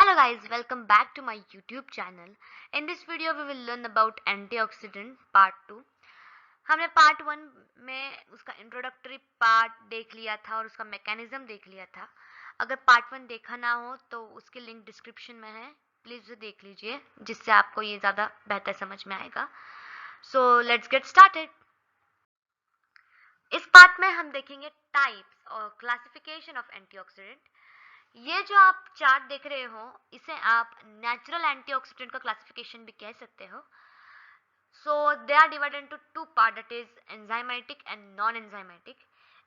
Hello guys, welcome back to my YouTube channel. In this video we will learn about antioxidant part 2. हमने part 1 में उसका introductory part देख लिया था और उसका मैकेनिज्म देख लिया था. अगर पार्ट 1 देखा ना हो तो उसकी लिंक डिस्क्रिप्शन में है, प्लीज उसे देख लीजिए जिससे आपको ये ज़्यादा बेहतर समझ में आएगा. So let's get started. इस पार्ट में हम देखेंगे टाइप्स और क्लासिफिकेशन ऑफ एंटीऑक्सीडेंट. ये जो आप चार्ट देख रहे हो इसे आप नेचुरल एंटीऑक्सीडेंट का क्लासिफिकेशन भी कह सकते हो. So they are divided into two parts, that is enzymatic and non-enzymatic.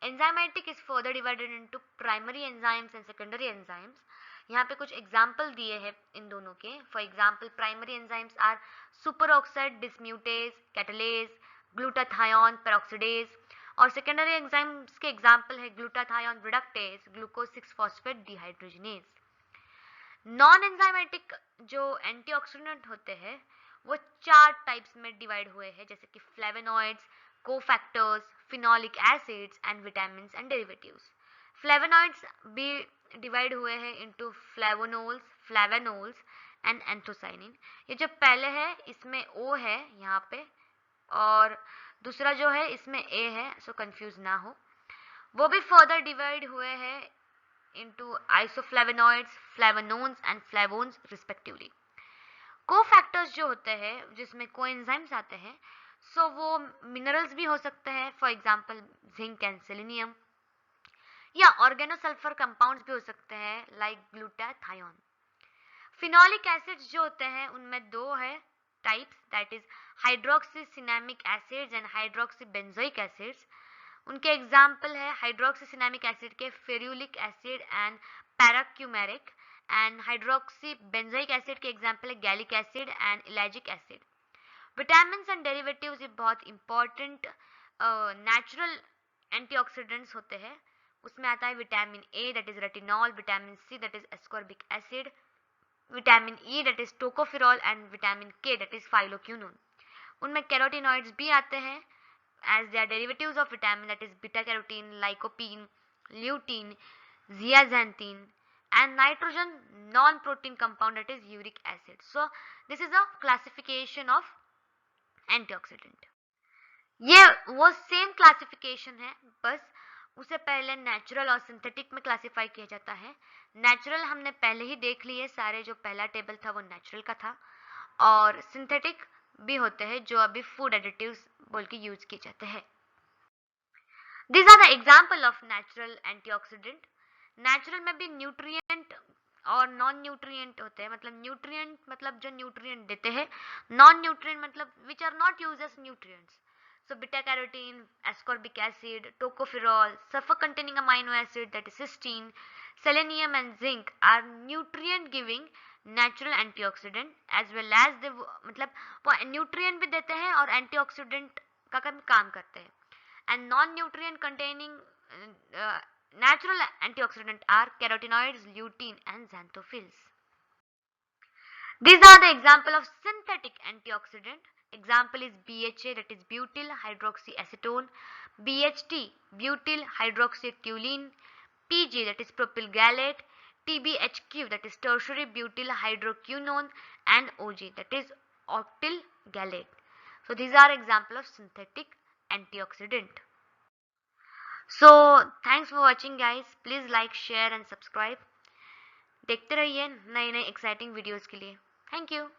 Enzymatic is further divided into primary enzymes and secondary enzymes. यहाँ पे कुछ एग्जाम्पल दिए हैं इन दोनों के. For example primary enzymes are super oxide dismutase, catalase, glutathione peroxidase. और secondary enzymes के एग्जाम्पल है glutathione reductase, glucose six phosphate dehydrogenase. Non enzymatic जो एंटीऑक्सीडेंट होते हैं वो 4 टाइप्स में डिवाइड हुए हैं, जैसे कि flavonoids, cofactors, phenolic acids and vitamin and derivatives. Flavonoids भी डिवाइड हुए हैं इनटू फ्लेवोनोल्स, फ्लेवेनोल्स एंड एंथोसाइनिन. ये जो पहले है इसमें ओ है यहाँ पे और दूसरा जो है इसमें ए है, सो कंफ्यूज ना हो. वो भी फर्दर डिवाइड हुए हैं इनटू आइसोफ्लेवोनॉइड्स, फ्लेवोनोन्स एंड फ्लेवोन्स रिस्पेक्टिवली. कोफैक्टर्स जो होते हैं जिसमें कोएंजाइम्स आते हैं, सो वो मिनरल्स भी हो सकते हैं, for example zinc and selenium, या ऑर्गेनोसल्फर कंपाउंड्स भी हो सकते हैं लाइक ग्लूटाथायोन. फिनोलिक एसिड्स जो होते हैं उनमें दो है types, that is hydroxycinnamic acids and hydroxybenzoic acids. उनके एग्जाम्पल है हाइड्रोक्सीसिनेमिक एसिड के ferulic acid and paracoumaric, and hydroxybenzoic acid के एग्जाम्पल है gallic acid and ellagic acid. Vitamin and derivatives ये बहुत इंपॉर्टेंट नेचुरल एंटीऑक्सीडेंट्स होते हैं. उसमें आता है vitamin A that is retinol, vitamin see that is ascorbic acid, vitamin E that is टोकोफिरॉल and vitamin के दैट इज फाइलोक्विनोन. उनमें carotenoids भी आते हैं as they are derivatives of vitamin, that is beta carotene, lycopene, lutein, zeaxanthin, and nitrogen non-protein compound, that is uric acid. So this is a classification of antioxidant. ये वो same classification है, बस उसे पहले natural और synthetic में classify किया जाता है. नेचुरल हमने पहले ही देख लिए सारे, जो पहला टेबल था वो नेचुरल का था, और सिंथेटिक भी होते हैं जो अभी फूड एडिटिव्स बोल के यूज किए जाते हैं. This are the example of natural antioxidant. Natural में भी न्यूट्रिएंट और नॉन न्यूट्रिएंट होते हैं. मतलब न्यूट्रिएंट मतलब जो न्यूट्रिएंट देते हैं, नॉन न्यूट्रिएंट मतलब which are not use as nutrients. So beta carotene, ascorbic acid, tocopherol, sulfur containing amino acid that is cysteine, selenium and zinc are nutrient giving natural antioxidant as well as they मतलब वो nutrient भी देते हैं और antioxidant का काम करते हैं. And non nutrient containing natural antioxidant are carotenoids, lutein and xanthophylls. These are the example of synthetic antioxidant. Example is BHA, that is butyl hydroxyacetone, BHT, butyl hydroxytoluene, PG, that is propyl gallate, TBHQ, that is tertiary butyl hydroquinone, and OG, that is octyl gallate. So these are example of synthetic antioxidant. So thanks for watching guys. Please like, share and subscribe. देखते रहिए नए नए exciting videos के लिए. Thank you.